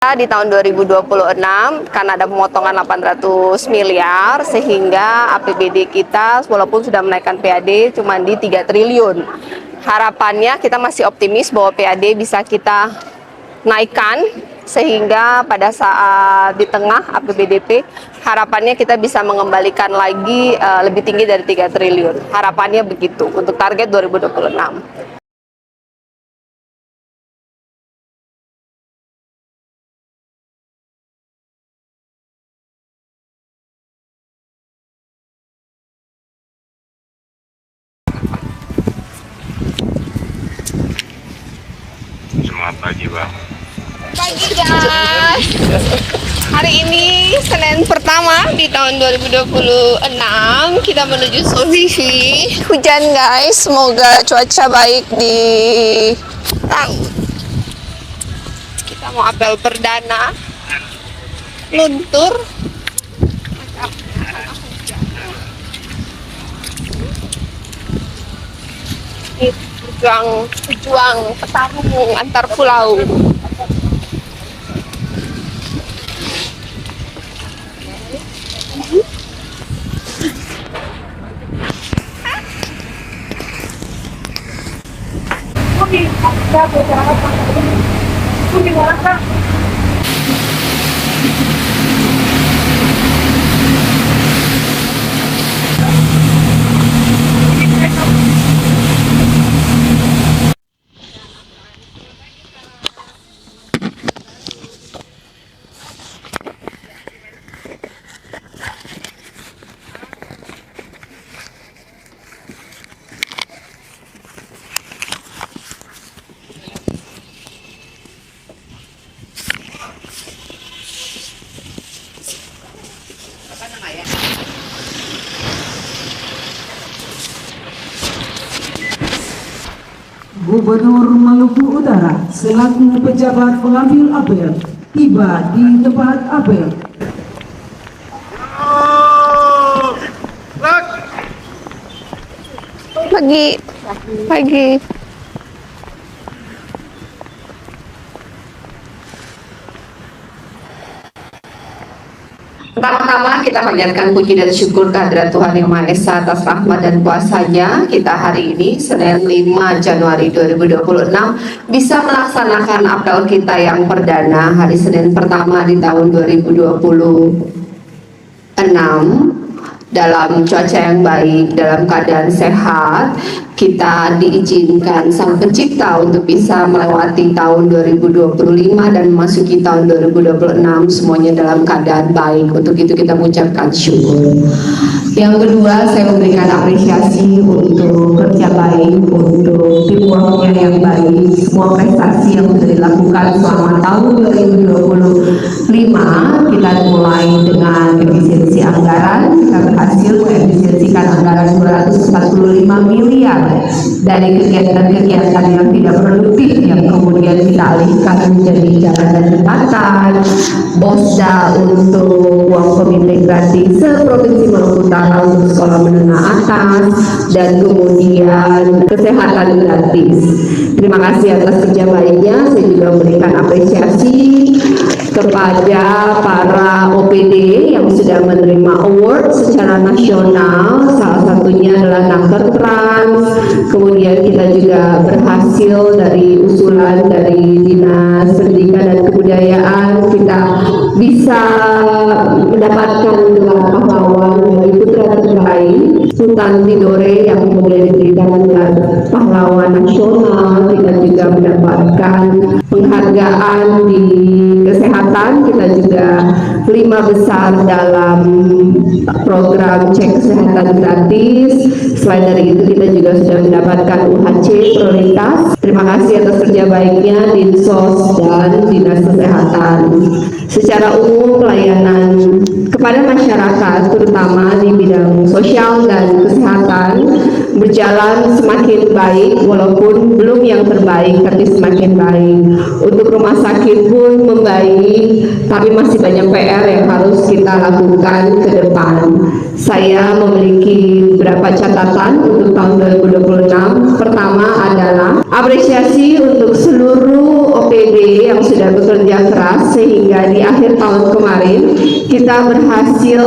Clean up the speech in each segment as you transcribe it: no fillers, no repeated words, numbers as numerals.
Di tahun 2026 karena ada pemotongan 800 miliar sehingga APBD kita walaupun sudah menaikkan PAD cuma di 3 triliun. Harapannya kita masih optimis bahwa PAD bisa kita naikkan sehingga pada saat di tengah APBDP harapannya kita bisa mengembalikan lagi lebih tinggi dari 3 triliun. Harapannya begitu untuk target 2026. Selamat pagi, Bang. Pagi guys. Hari ini Senin pertama di tahun 2026 kita menuju Sulawesi. Hujan guys, semoga cuaca baik di laut. Kita mau apel perdana. Luntur. Pejuang petarung antar pulau. Gubernur Maluku Utara selaku pejabat pengambil apel tiba di tempat apel. Pagi. Pertama-tama kita panjatkan puji dan syukur kehadirat Tuhan Yang Maha Esa atas rahmat dan kuasa-Nya. Kita hari ini Senin 5 Januari 2026 bisa melaksanakan apel kita yang perdana hari Senin pertama di tahun 2026 dalam cuaca yang baik, dalam keadaan sehat. Kita diizinkan Sang Pencipta untuk bisa melewati tahun 2025 dan memasuki tahun 2026 semuanya dalam keadaan baik. Untuk itu kita mengucapkan syukur. Yang kedua, saya memberikan apresiasi untuk kerja baik, untuk teamworknya yang baik, semua prestasi yang sudah dilakukan selama tahun 2025. Kita mulai dengan efisiensi anggaran, kita berhasil mengefisiensikan anggaran 245 miliar dari kegiatan-kegiatan yang tidak produktif yang kemudian kita alihkan menjadi jalan dan jembatan, BOSDA untuk uang pemilih gratis se-Provinsi Maluku Utara untuk sekolah menengah atas, dan kemudian kesehatan gratis. Terima kasih atas kerja baiknya. Saya juga memberikan apresiasi kepada para OPD yang sudah menerima award secara nasional, salah satunya adalah Naker Trans. Kemudian kita juga berhasil dari usulan dari Dinas Pendidikan dan Kebudayaan, kita bisa mendapatkan gelar pahlawan dari putra terbaik Sultan Tidore yang kemudian diberikan gelar pahlawan nasional. Kita juga mendapatkan penghargaan di kesehatan, kita juga 5 besar dalam program cek kesehatan gratis. Selain dari itu kita juga sudah mendapatkan UHC prioritas. Terima kasih atas kerja baiknya Dinsos dan Dinas Kesehatan. Secara umum pelayanan kepada masyarakat terutama di bidang sosial dan kesehatan berjalan semakin baik, walaupun belum yang terbaik tapi semakin baik. Untuk rumah sakit pun membaik, tapi masih banyak PR yang harus kita lakukan ke depan. Saya memiliki beberapa catatan untuk tahun 2026. Pertama adalah apresiasi untuk seluruh OPD yang sudah bekerja keras sehingga di akhir tahun kemarin kita berhasil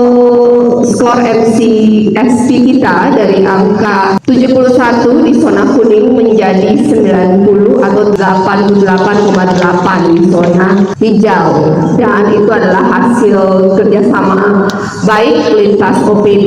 skor MCSP kita dari angka 71 di zona kuning menjadi 90 atau 88,8 di zona hijau, dan itu adalah hasil kerjasama baik lintas OPD.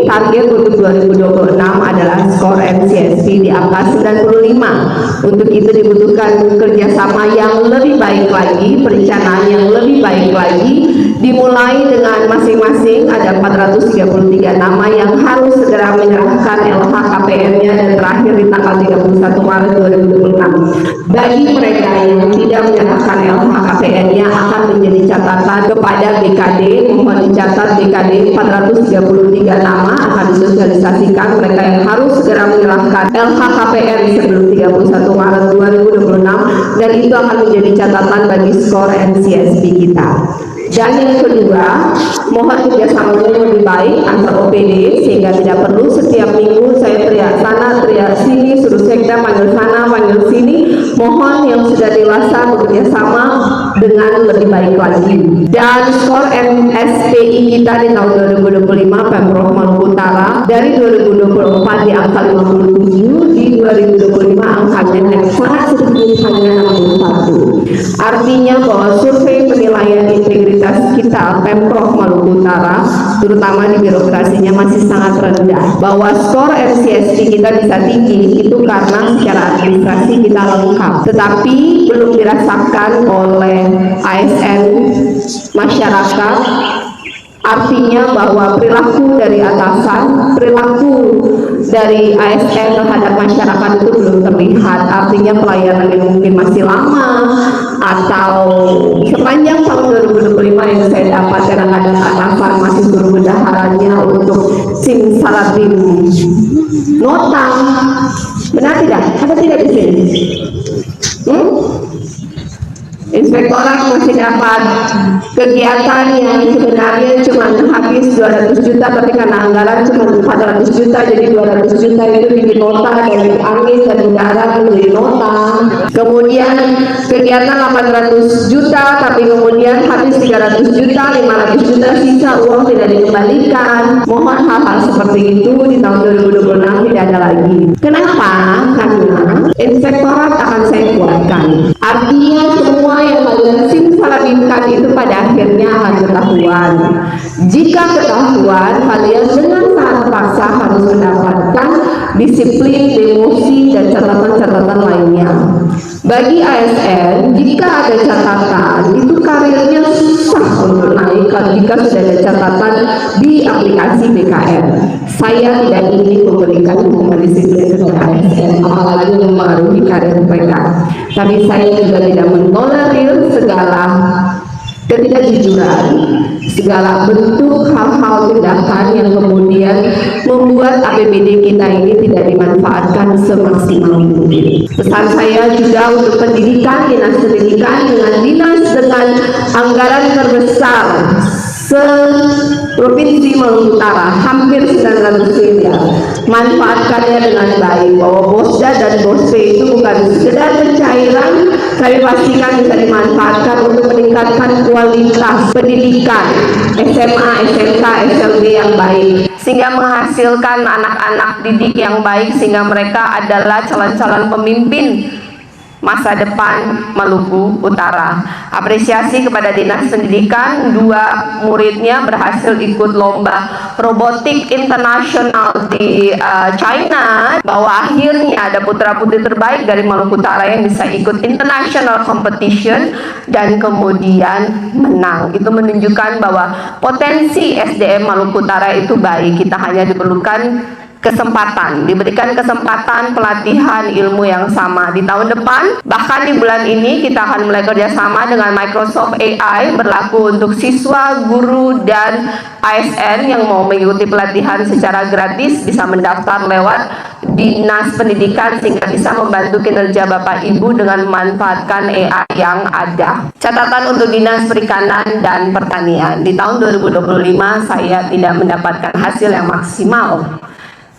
Target untuk 2026 adalah skor MCSP di angka 95. Untuk itu dibutuhkan kerjasama yang lebih baik lagi, perencanaan yang lebih baik lagi, dimulai dengan masing-masing ada 433 nama yang harus segera menyerahkan LHKPN-nya dan terakhir di tanggal 31 Maret 2026. Bagi mereka yang tidak menyerahkan LHKPN-nya akan menjadi catatan kepada BKD. Mohon dicatat BKD 433 nama akan disosialisasikan mereka yang harus segera menyerahkan LHKPN sebelum 31 Maret 2026, dan itu akan menjadi catatan bagi skor MCSP kita. Dan yang kedua, mohon kerjasamanya lebih baik antar OPD sehingga tidak perlu setiap minggu saya teriak sana, teriak sini, suruh sekda panggil sana, panggil sini. Mohon yang sudah dewasa bekerja sama dengan lebih baik lagi. Dan skor MSPI kita di tahun 2025 Pemprov Maluku Utara dari 2024 di angka 57, di 2025 angkanya naik sangat sedikit hanya 61. Artinya bahwa survei penilaian integritas kita Pemprov Maluku Utara terutama di birokrasinya masih sangat rendah. Bahwa skor MCSP kita bisa tinggi itu karena secara administrasi kita lengkap, tetapi belum dirasakan oleh ASN masyarakat. Artinya bahwa perilaku dari atasan, perilaku dari ASN terhadap masyarakat itu belum terlihat. Artinya pelayanan yang mungkin masih lama, atau sepanjang tahun 2025 yang saya dapat kadang-kadang atasan masih suruh bendaharanya untuk simsalabim nota. Benar tidak? Apa tidak di sini? Inspektorat masih dapat kegiatan yang sebenarnya cuma habis 200 juta, tapi karena anggaran cuma 400 juta, jadi 200 juta itu bikin nota dari angin dan udara menjadi nota. Kemudian kegiatan 800 juta, tapi kemudian habis 300 juta, 500 juta sisa uang tidak dikembalikan. Mohon hal-hal seperti itu di tahun 2026 tidak ada lagi. Kenapa? Karena inspektorat akan saya kuatkan. Artinya semua yang kalian simsalabimkan itu pada akhirnya akan ketahuan. Jika ketahuan, kalian dengan sangat terpaksa harus mendapatkan disiplin, demosi, dan catatan-catatan lainnya. Bagi ASN, jika ada catatan, itu karirnya susah untuk naik jika sudah ada catatan di aplikasi BKN. Saya tidak ingin memberikan hukuman disiplin kepada ASN, apalagi mempengaruhi karir mereka. Tapi saya juga tidak mentolerir segala ketidakjujuran, segala bentuk hal-hal tindakan yang kemudian membuat APBD kita ini tidak dimanfaatkan semaksimal mungkin. Pesan saya juga untuk pendidikan, dinas pendidikan dengan anggaran terbesar se-Provinsi Maluku Utara, hampir 900 miliar. Manfaatkannya dengan baik, bahwa Bosda dan Bospe itu bukan sekedar pencairan, tapi pastikan bisa dimanfaatkan untuk meningkatkan kualitas pendidikan SMA, SMK, SLB yang baik, sehingga menghasilkan anak-anak didik yang baik, sehingga mereka adalah calon-calon pemimpin masa depan Maluku Utara. Apresiasi kepada Dinas Pendidikan, 2 muridnya berhasil ikut lomba robotik internasional di China, bahwa akhirnya ada putra-putri terbaik dari Maluku Utara yang bisa ikut international competition dan kemudian menang. Itu menunjukkan bahwa potensi SDM Maluku Utara itu baik. Kita hanya diperlukan kesempatan, diberikan kesempatan pelatihan ilmu yang sama. Di tahun depan, bahkan di bulan ini kita akan mulai kerjasama dengan Microsoft AI, berlaku untuk siswa, guru, dan ASN yang mau mengikuti pelatihan secara gratis bisa mendaftar lewat Dinas Pendidikan, sehingga bisa membantu kinerja Bapak Ibu dengan memanfaatkan AI yang ada. Catatan untuk Dinas Perikanan dan Pertanian, di tahun 2025 saya tidak mendapatkan hasil yang maksimal.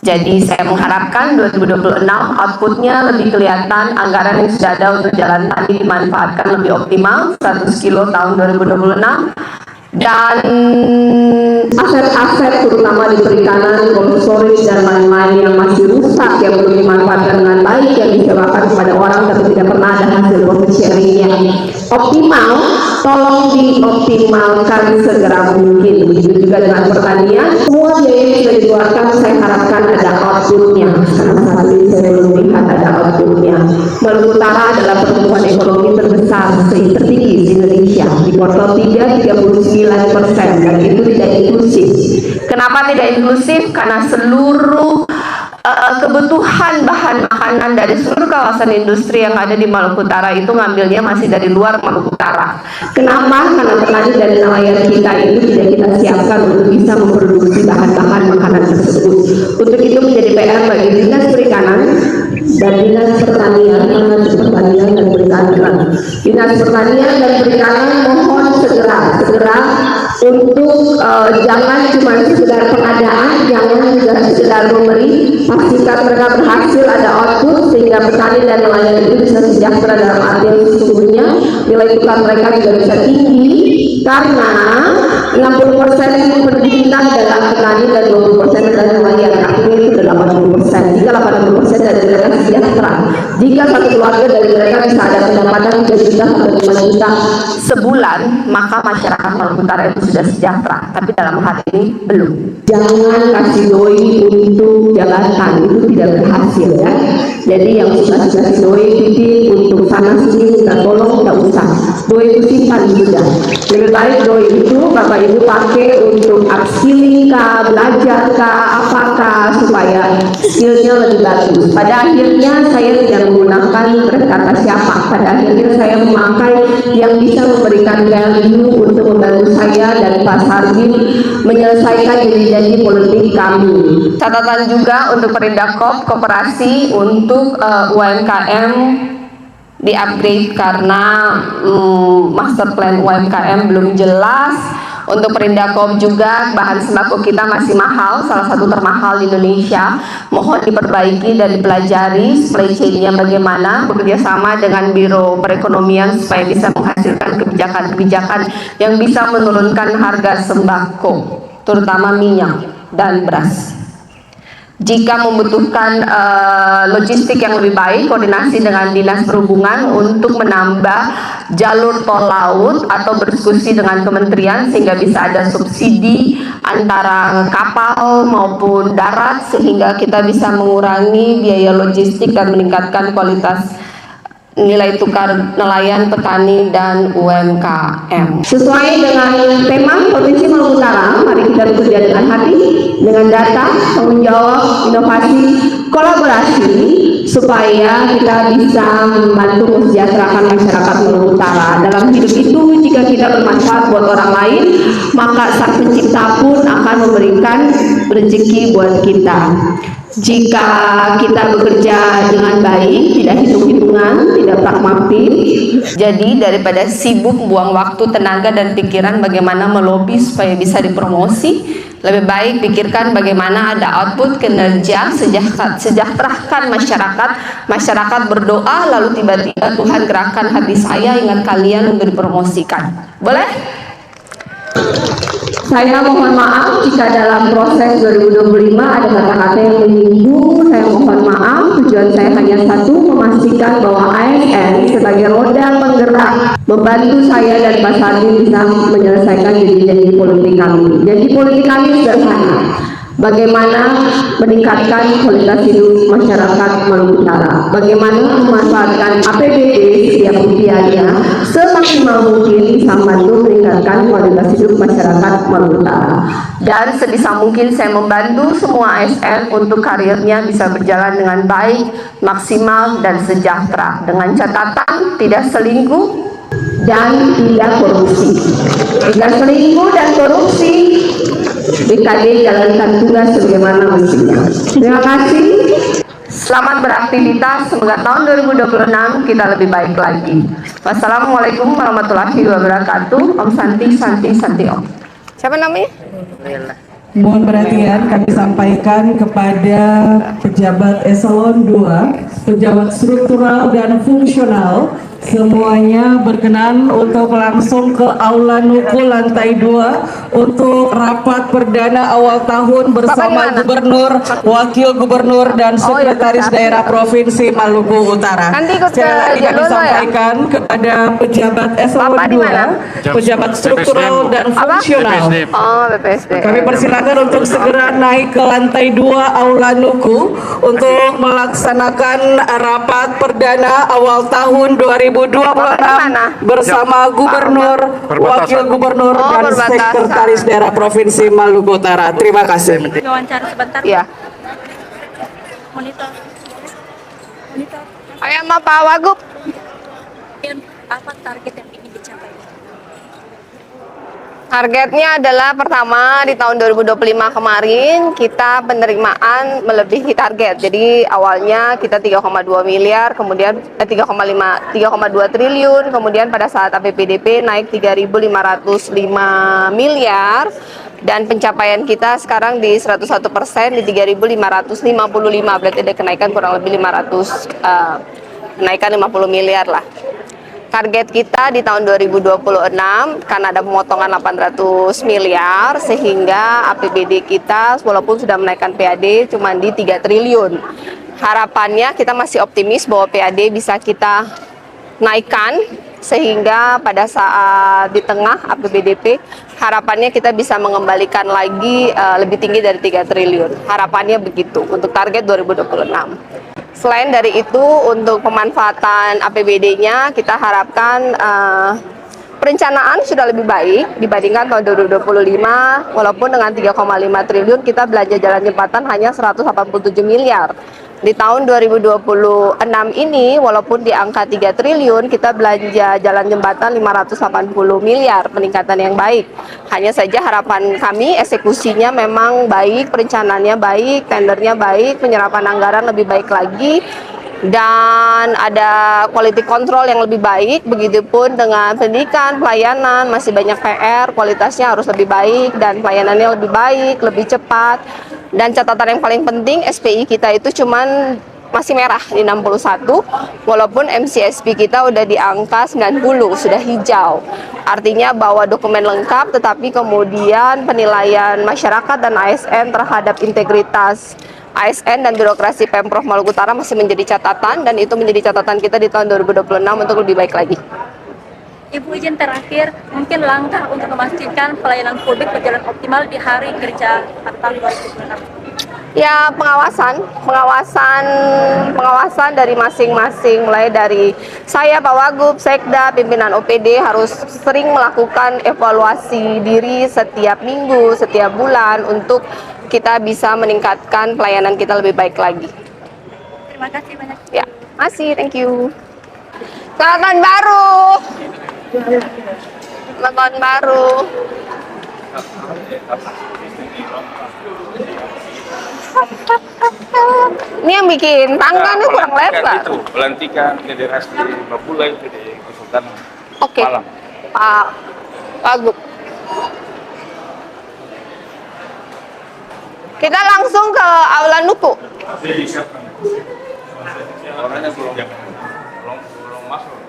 Jadi saya mengharapkan 2026 outputnya lebih kelihatan, anggaran yang sudah ada untuk jalan tadi dimanfaatkan lebih optimal, 100 kilo tahun 2026, dan aset-aset terutama di perikanan, cold storage dan lain-lain yang masih rusak yang belum dimanfaatkan dengan baik yang disewakan kepada orang tapi tidak pernah ada hasil profit sharingnya optimal, tolong dioptimalkan segera mungkin. Begitu juga dengan pertanian, semua biaya yang sudah dikeluarkan saya harapkan ada outputnya, karena saat ini saya belum lihat ada outputnya. Maluku Utara adalah pertumbuhan ekonomi terbesar tertinggi di Indonesia, di kuartal 3 39%, dan itu tidak inklusif. Kenapa tidak inklusif? Karena seluruh kebutuhan bahan makanan dari seluruh kawasan industri yang ada di Maluku Utara itu ngambilnya masih dari luar Maluku Utara. Kenapa? Karena petani dan nelayan kita itu tidak kita siapkan untuk bisa memproduksi bahan-bahan makanan tersebut. Untuk itu menjadi PR bagi Dinas Perikanan dan Dinas Pertanian dan Perikanan. Dinas Pertanian dan Perikanan mohon segera untuk jangan cuma sekedar pengadaan, jangan juga sekedar memberi, pastikan mereka berhasil ada output sehingga petani dan nelayan itu bisa sejahtera dalam arti yang sesungguhnya, nilai tukar mereka juga bisa tinggi karena 60% penduduk kita adalah petani dan 20% adalah nelayan, artinya itu adalah 80%. Jika 80% dari mereka sejahtera, jika satu keluarga dari mereka bisa ada pendapatan 3 juta atau 5 juta sebulan, maka masyarakat Maluku Utara itu sudah sejahtera. Tapi dalam hal ini belum. Jangan kasih doi untuk jabatan, itu tidak berhasil ya. Jadi yang suka kasih doi titip untuk sana sini minta tolong tidak usah. Doi itu simpan sudah. Lebih baik doi itu Bapak Ibu pakai untuk upskilling kah, belajar kah, apakah supaya skillnya lebih bagus. Pada akhirnya saya tidak menggunakan berkata siapa. Pada akhirnya saya memakai yang bisa memberikan value untuk membantu saya dan Pak Sargin menyelesaikan janji-janji politik kami. Catatan juga untuk Perindakop Koperasi untuk UMKM di-upgrade karena master plan UMKM belum jelas. Untuk Perindakop juga bahan sembako kita masih mahal, salah satu termahal di Indonesia. Mohon diperbaiki dan dipelajari supply chain-nya bagaimana, bekerja sama dengan Biro Perekonomian supaya bisa menghasilkan kebijakan-kebijakan yang bisa menurunkan harga sembako, terutama minyak dan beras. Jika membutuhkan logistik yang lebih baik, koordinasi dengan Dinas Perhubungan untuk menambah jalur tol laut atau berdiskusi dengan kementerian sehingga bisa ada subsidi antara kapal maupun darat sehingga kita bisa mengurangi biaya logistik dan meningkatkan kualitas nilai tukar nelayan, petani, dan UMKM. Sesuai dengan tema Provinsi Maluku Utara, mari kita bekerja dengan hati, dengan data, tanggung jawab, inovasi, kolaborasi, supaya kita bisa membantu mensejahterakan masyarakat Maluku Utara. Dalam hidup itu, jika kita bermanfaat buat orang lain, maka Sang Pencipta pun akan memberikan rezeki buat kita. Jika kita bekerja dengan baik, tidak hitung-hitungan, tidak pragmatis, jadi daripada sibuk buang waktu, tenaga, dan pikiran bagaimana melobi supaya bisa dipromosi, lebih baik pikirkan bagaimana ada output kinerja, sejahterakan masyarakat berdoa, lalu tiba-tiba Tuhan gerakkan hati saya, ingat kalian untuk dipromosikan. Boleh? Saya mohon maaf jika dalam proses 2025 ada kata-kata yang menyinggung. Saya mohon maaf, tujuan saya hanya satu, memastikan bahwa ASN sebagai roda penggerak membantu saya dan Pak Sargin bisa menyelesaikan janji-janji politik kami. Janji politik kami sederhana, bagaimana meningkatkan kualitas hidup masyarakat Maluku Utara, bagaimana memanfaatkan APBD setiap rupiahnya semaksimal mungkin bisa membantu meningkatkan kualitas hidup masyarakat Maluku Utara, dan sebisa mungkin saya membantu semua ASN untuk karirnya bisa berjalan dengan baik, maksimal, dan sejahtera, dengan catatan tidak selingkuh dan tidak korupsi. Jika selingkuh dan korupsi, BKD jalankan tugas sebagaimana mestinya. Terima kasih. Selamat beraktivitas. Semoga tahun 2026 kita lebih baik lagi. Wassalamualaikum warahmatullahi wabarakatuh. Om Santi Santi Santi Om. Siapa namanya? Mohon perhatian kami sampaikan kepada pejabat eselon 2, pejabat struktural dan fungsional, semuanya berkenan untuk langsung ke Aula Nuku lantai 2 untuk rapat perdana awal tahun bersama Bapak di mana? Gubernur, Wakil Gubernur dan Oh, ya, Sekretaris bisa. Daerah Provinsi Maluku Utara. Nanti ikut ke Sekali lagi kami Jalolo ya? sampaikan kepada pejabat eselon Bapak di mana? 2, pejabat struktural dan Apa? fungsional. Oh, BPSD. Kami persilakan untuk segera naik ke lantai 2 Aula Nuku untuk melaksanakan rapat perdana awal tahun 2026 mana? bersama Gubernur, Wakil Gubernur Oh, dan perbatasan. Sekretaris Daerah Provinsi Maluku Utara. Terima kasih. Wawancara sebentar. Iya. Monitor. Monitor. Ayo sama Pak Wagub. Apa target yang ingin dicapai? Targetnya adalah pertama di tahun 2025 kemarin kita penerimaan melebihi target. Jadi awalnya kita 3,2 miliar, kemudian 3,2 triliun, kemudian pada saat APBDP naik 3.505 miliar dan pencapaian kita sekarang di 101% di 3.555, berarti ada kenaikan kurang lebih kenaikan 50 miliar lah. Target kita di tahun 2026 karena ada pemotongan 800 miliar sehingga APBD kita walaupun sudah menaikkan PAD cuma di 3 triliun. Harapannya kita masih optimis bahwa PAD bisa kita naikkan sehingga pada saat di tengah APBDP harapannya kita bisa mengembalikan lagi lebih tinggi dari 3 triliun. Harapannya begitu untuk target 2026. Selain dari itu, untuk pemanfaatan APBD-nya kita harapkan perencanaan sudah lebih baik dibandingkan tahun 2025, walaupun dengan 3,5 triliun kita belanja jalan jembatan hanya 187 miliar. Di tahun 2026 ini, walaupun di angka 3 triliun, kita belanja jalan jembatan 580 miliar, peningkatan yang baik. Hanya saja harapan kami, eksekusinya memang baik, perencanaannya baik, tendernya baik, penyerapan anggaran lebih baik lagi, dan ada quality control yang lebih baik. Begitupun dengan pendidikan, pelayanan, masih banyak PR, kualitasnya harus lebih baik, dan pelayanannya lebih baik, lebih cepat. Dan catatan yang paling penting, SPI kita itu cuman masih merah di 61, walaupun MCSP kita udah di angka 90, sudah hijau. Artinya bahwa dokumen lengkap, tetapi kemudian penilaian masyarakat dan ASN terhadap integritas ASN dan birokrasi Pemprov Maluku Utara masih menjadi catatan, dan itu menjadi catatan kita di tahun 2026 untuk lebih baik lagi. Ibu izin terakhir, mungkin langkah untuk memastikan pelayanan publik berjalan optimal di hari kerja tahun 2026. Ya, pengawasan dari masing-masing, mulai dari saya, Pak Wagub, Sekda, pimpinan OPD harus sering melakukan evaluasi diri setiap minggu, setiap bulan untuk kita bisa meningkatkan pelayanan kita lebih baik lagi. Terima kasih banyak. Ya, masih, thank you. Selamat tahun baru. Selamat tahun baru. Ini yang bikin tangga nih kurang lebar. Itu pelantikan federasi Papua itu di Kesultanan Oke, Malang. Pak Wagub. Kita langsung ke Aula Nuku. Orangnya belum masuk.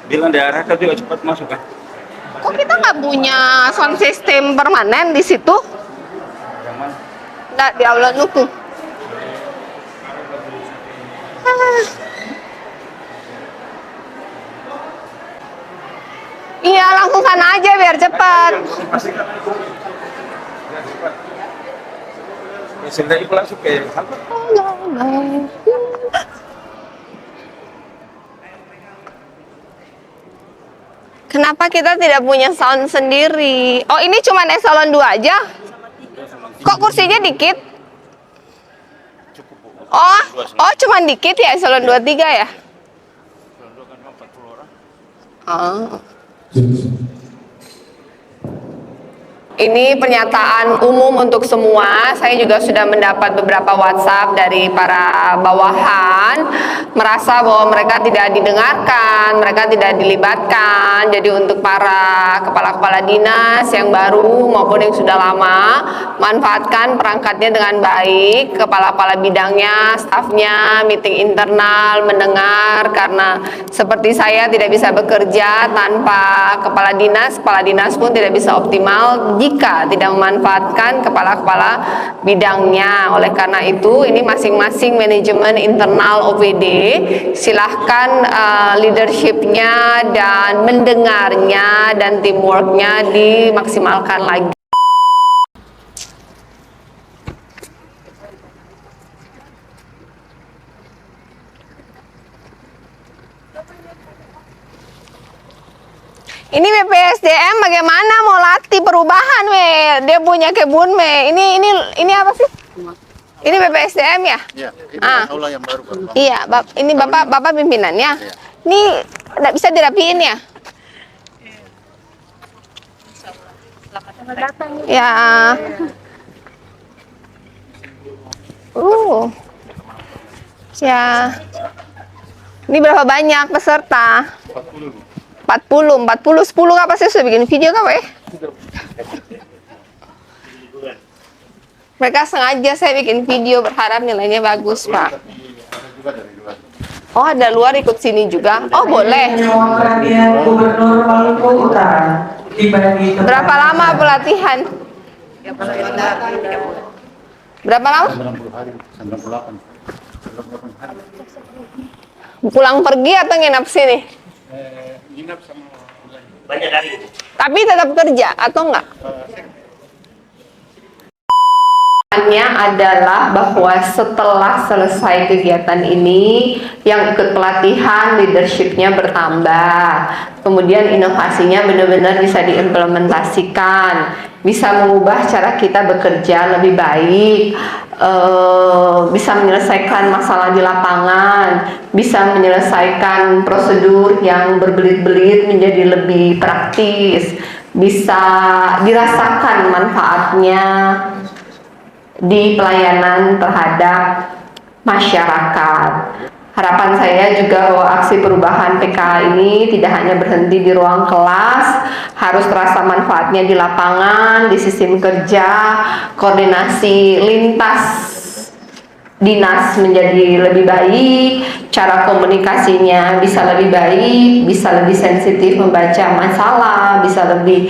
Bilang diarahkan juga cepat masuk kan? Kok kita nggak punya sound system permanen di situ? Yang mana? Nggak, di Aula Nuku. Iya, langsung sana aja biar cepat. Sehingga itu langsung ke kantor. Kenapa kita tidak punya sound sendiri? Oh, ini cuma eselon 2 aja? Kok kursinya dikit? Oh, cuma dikit ya eselon 23 ya? Oh. Ini pernyataan umum untuk semua. Saya juga sudah mendapat beberapa WhatsApp dari para bawahan merasa bahwa mereka tidak didengarkan, mereka tidak dilibatkan. Jadi untuk para kepala-kepala dinas yang baru maupun yang sudah lama, manfaatkan perangkatnya dengan baik, kepala-kepala bidangnya, stafnya, meeting internal, mendengar, karena seperti saya tidak bisa bekerja tanpa kepala dinas pun tidak bisa optimal jika tidak memanfaatkan kepala-kepala bidangnya. Oleh karena itu, ini masing-masing manajemen internal OPD silahkan leadershipnya dan mendengarnya dan teamworknya dimaksimalkan lagi. Ini BPSDM bagaimana mau latih perubahan, dia punya kebun, ini apa sih? Ini BPSDM ya? Iya, ini aula yang baru. Iya, ini bapak pimpinannya. Iya. Ini nggak bisa dirapiin ya? Ya. Ya. Ini berapa banyak peserta? 40, 10 nggak pasti sudah bikin video kah, Mereka sengaja saya bikin video berharap nilainya bagus, Pak. Oh, ada luar ikut sini juga? Oh, boleh. Gubernur Maluku Utara. Berapa lama pelatihan? Berapa lama? 90 hari, 98. Pulang pergi atau nginap sini? Nginap sama Banyak dari Tapi tetap kerja atau enggak? Adalah bahwa setelah selesai kegiatan ini yang ikut pelatihan leadershipnya bertambah, kemudian inovasinya benar-benar bisa diimplementasikan, bisa mengubah cara kita bekerja lebih baik, bisa menyelesaikan masalah di lapangan, bisa menyelesaikan prosedur yang berbelit-belit menjadi lebih praktis, bisa dirasakan manfaatnya di pelayanan terhadap masyarakat. Harapan saya juga bahwa aksi perubahan PK ini tidak hanya berhenti di ruang kelas, harus terasa manfaatnya di lapangan, di sistem kerja, koordinasi lintas dinas menjadi lebih baik, cara komunikasinya bisa lebih baik, bisa lebih sensitif membaca masalah, bisa lebih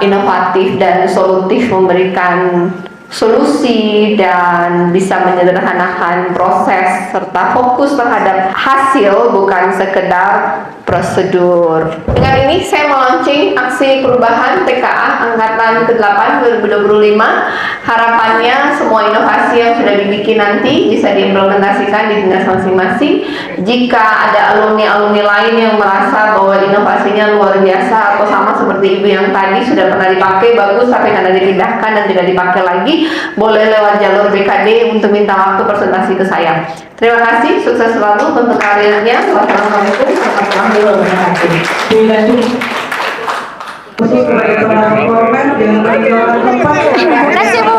inovatif dan solutif memberikan solusi, dan bisa menyederhanakan proses serta fokus terhadap hasil bukan sekedar prosedur. Dengan ini saya melaunching aksi perubahan TKA Angkatan ke-8 2025. Harapannya semua inovasi yang sudah dibikin nanti bisa diimplementasikan di dinas masing-masing. Jika ada alumni-alumni lain yang merasa bahwa inovasinya luar biasa atau sama seperti ibu yang tadi sudah pernah dipakai, bagus tapi karena dipindahkan dan tidak dipakai lagi, boleh lewat jalur BKD untuk minta waktu presentasi ke saya. Terima kasih, sukses selalu untuk karirnya. Wassalamualaikum warahmatullahi wabarakatuh. Terima kasih, Bu.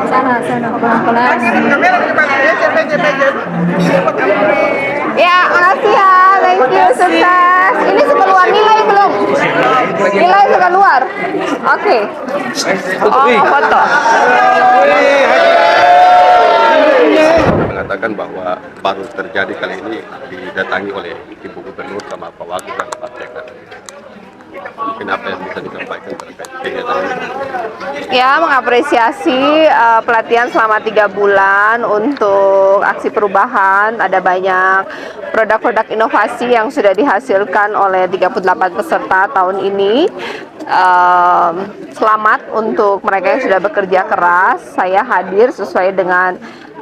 Sana pelan-pelan. Ya, makasih ya. Thank you, sukses. Ini sudah keluar nilai belum? Nilai sudah keluar. Oke. Oh, foto. mengatakan bahwa baru terjadi kali ini didatangi oleh Ibu Gubernur sama Pak Wagub dan Pak Dekan. Mungkin apa yang bisa disampaikan terkait kegiatan ini? Ya, mengapresiasi pelatihan selama 3 bulan untuk aksi perubahan. Ada banyak produk-produk inovasi yang sudah dihasilkan oleh 38 peserta tahun ini. Selamat untuk mereka yang sudah bekerja keras. Saya hadir sesuai dengan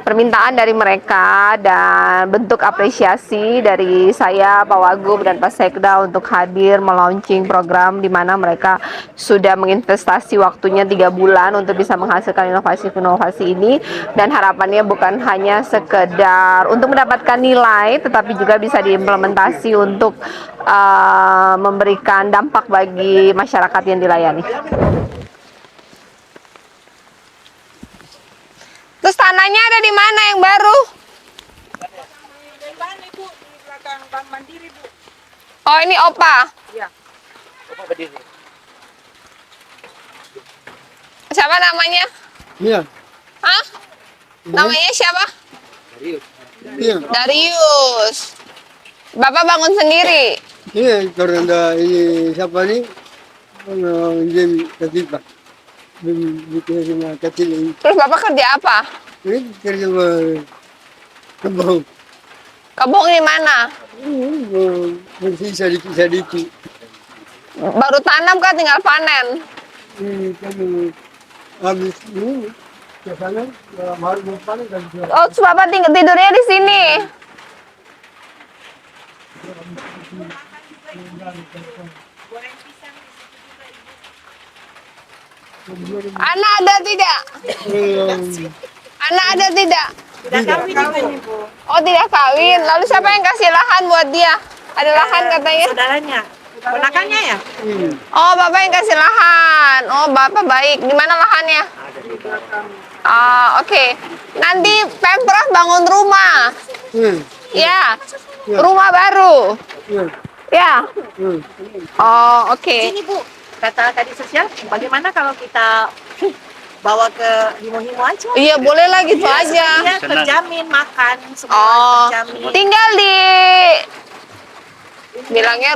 permintaan dari mereka dan bentuk apresiasi dari saya, Pak Wagub dan Pak Sekda untuk hadir melaunching program di mana mereka sudah menginvestasi waktunya 3 bulan untuk bisa menghasilkan inovasi-inovasi ini, dan harapannya bukan hanya sekedar untuk mendapatkan nilai tetapi juga bisa diimplementasi untuk memberikan dampak bagi masyarakat yang dilayani. Terus tanahnya ada di mana yang baru? Oh, ini Opa. Siapa namanya? Iya. Hah? Namanya siapa? Iya. Darius. Bapak bangun sendiri. Iya, karena ini siapa nih? Jim Katipa. Bikin rumah kecil ini. Terus Bapak kerja apa? Ini kerja kebun. Kebun di mana? Bersih sedikit. Baru tanam kah tinggal panen? Ini kan habis ini ke sana baru mau panen dan Oh, terus Bapak tidurnya di sini. Anak ada tidak? Anak ada tidak? Oh, tidak kawin. Lalu siapa yang kasih lahan buat dia? Ada lahan katanya. Saudaranya, ponakannya ya? Oh, Bapak yang kasih lahan. Oh, Bapak baik. Di mana lahannya? Ah, oke. Nanti Pemprov bangun rumah. Ya. Rumah baru. Ya. Oh, oke. Ini Bu, kata tadi sosial, bagaimana kalau kita bawa ke himo-himo aja? Iya, boleh lah gitu aja. Iya, terjamin makan, semua Oh, terjamin. tinggal di bilangnya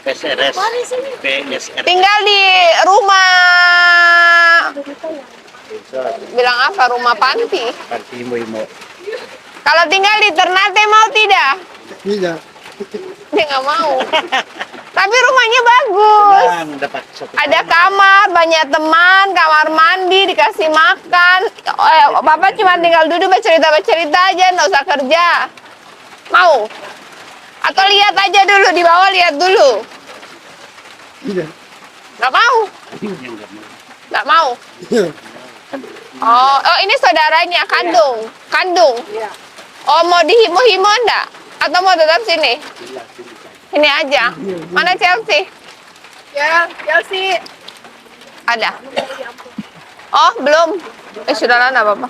PSRS, tinggal di rumah, bilang apa, rumah panti. Panti Imo. Kalau tinggal di Ternate mau tidak? tidak. Dia nggak mau. Tapi rumahnya bagus. Dapat satu. Ada kamar, banyak teman, kamar mandi, dikasih makan. Bapak cuma tinggal duduk bercerita-bercerita aja, nggak usah kerja. Mau? Atau lihat aja dulu, di bawah lihat dulu. Tidak. Nggak mau? Nggak mau? Oh, ini saudaranya, kandung. Oh, mau dihimo-himo enggak? Atau mau tetap sini? Ini aja. Mana Chelsea? Ya, Chelsea. Ada. Oh, belum. Sudahlah, enggak apa-apa.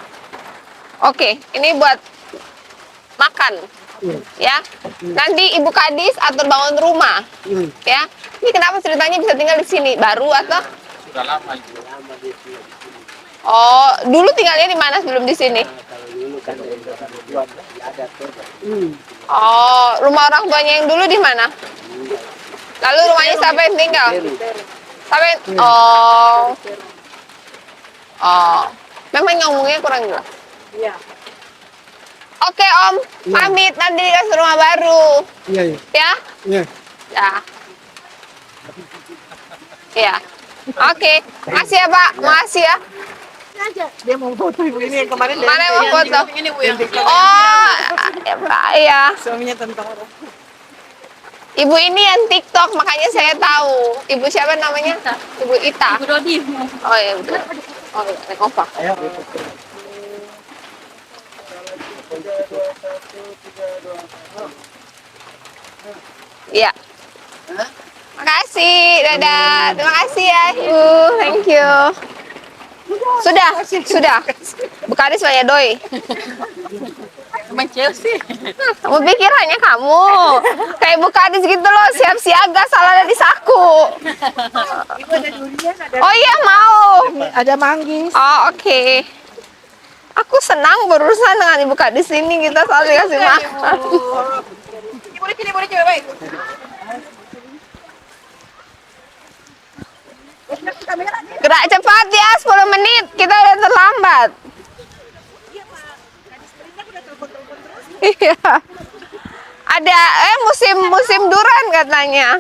Oke, ini buat makan. Ya. Nanti Ibu Kadis atur bangun rumah. Ya. Ini kenapa ceritanya bisa tinggal di sini? Baru atau? Sudah lama itu. Oh, dulu tinggalnya di mana sebelum di sini? Oh, rumah orang tuanya yang dulu di mana? Lalu rumahnya siapa yang tinggal? Siapa yang... Oh, memang ngomongnya kurang jelas. Iya. Oke Om, pamit, nanti dikasih rumah baru. Iya. Ya? Iya. Ya. Ya. Oke, makasih ya Pak, makasih ya. Aja. Dia mau foto ibu ini yang kemarin. Mana yang mau foto? Ini Bu yang Oh, iya. suaminya tentang orang. Ibu ini yang TikTok, makanya saya tahu. Ibu siapa namanya? Ibu Ita. Ibu Dodi. Oh iya, betul. Oh iya, naik opak. Iya. Makasih, dadah. Terima kasih ya, Ibu. Thank you. Sudah. Bukaris banyak doi. Teman Chelsea. Kamu pikir hanya kamu. Kayak Bukaris gitu loh, siap siaga salah ada di saku. Ibu ada durian, ada. Oh iya, mau. Ada manggis. Oh, oke. Aku senang berurusan dengan Ibu Kadis ini, kita selalu dikasih makan. Boleh coba Ibu. Gerak cepat ya, 10 menit. Kita udah terlambat. Iya. Ada musim durian katanya.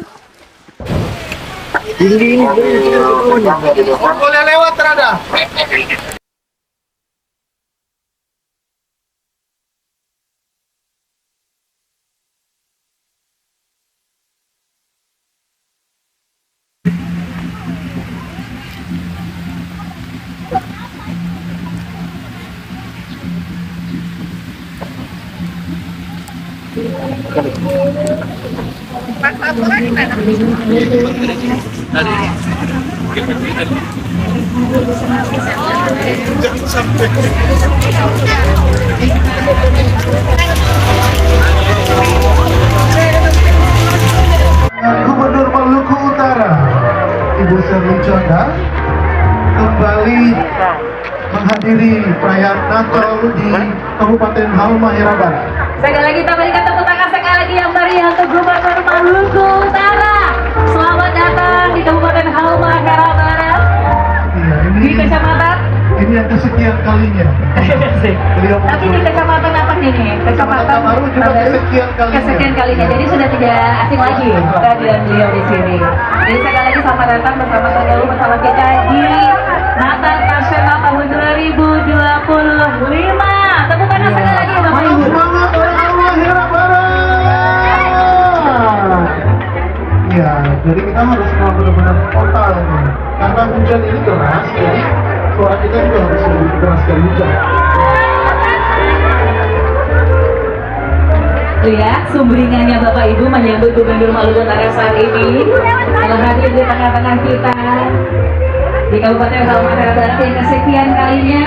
Boleh lewat terada. Pak Laporan gimana? Gubernur Maluku Utara, Ibu Sherly Conda, kembali menghadiri perayaan Natal di Kabupaten Halmahera Barat. Sekali lagi kita berikan tepuk tangan sekali lagi yang meriah untuk Gubernur Maluku Utara. Selamat datang di Kabupaten Halmahera Barat. Iya, Di kecamatan. ini yang kesekian kalinya. Beliau Tapi di kecamatan apa ini? Kecamatan baru juga kesekian kalinya. Kesekian kalinya. Jadi sudah tidak asing lagi kehadiran beliau di sini. Jadi sekali lagi selamat datang bersama kita di Natal Nasional tahun 2025. Tepuk tangan sekali lagi Bapak Ibu. Semangat orang Halmahera Barat. Iya, jadi kita harus benar-benar total nih. Karena hujan ini deras, jadi suara kita juga harus lebih keras dari hujan. Lihat sumringahnya Bapak Ibu menyambut Gubernur Maluku Utara saat ini telah hadir di tengah-tengah kita di Kabupaten Halmahera Barat yang kesekian kalinya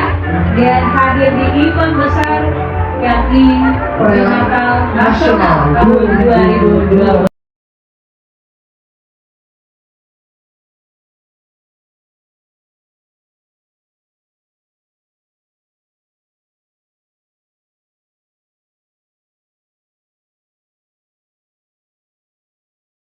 dan hadir di event besar yakni Natal Nasional tahun 2020.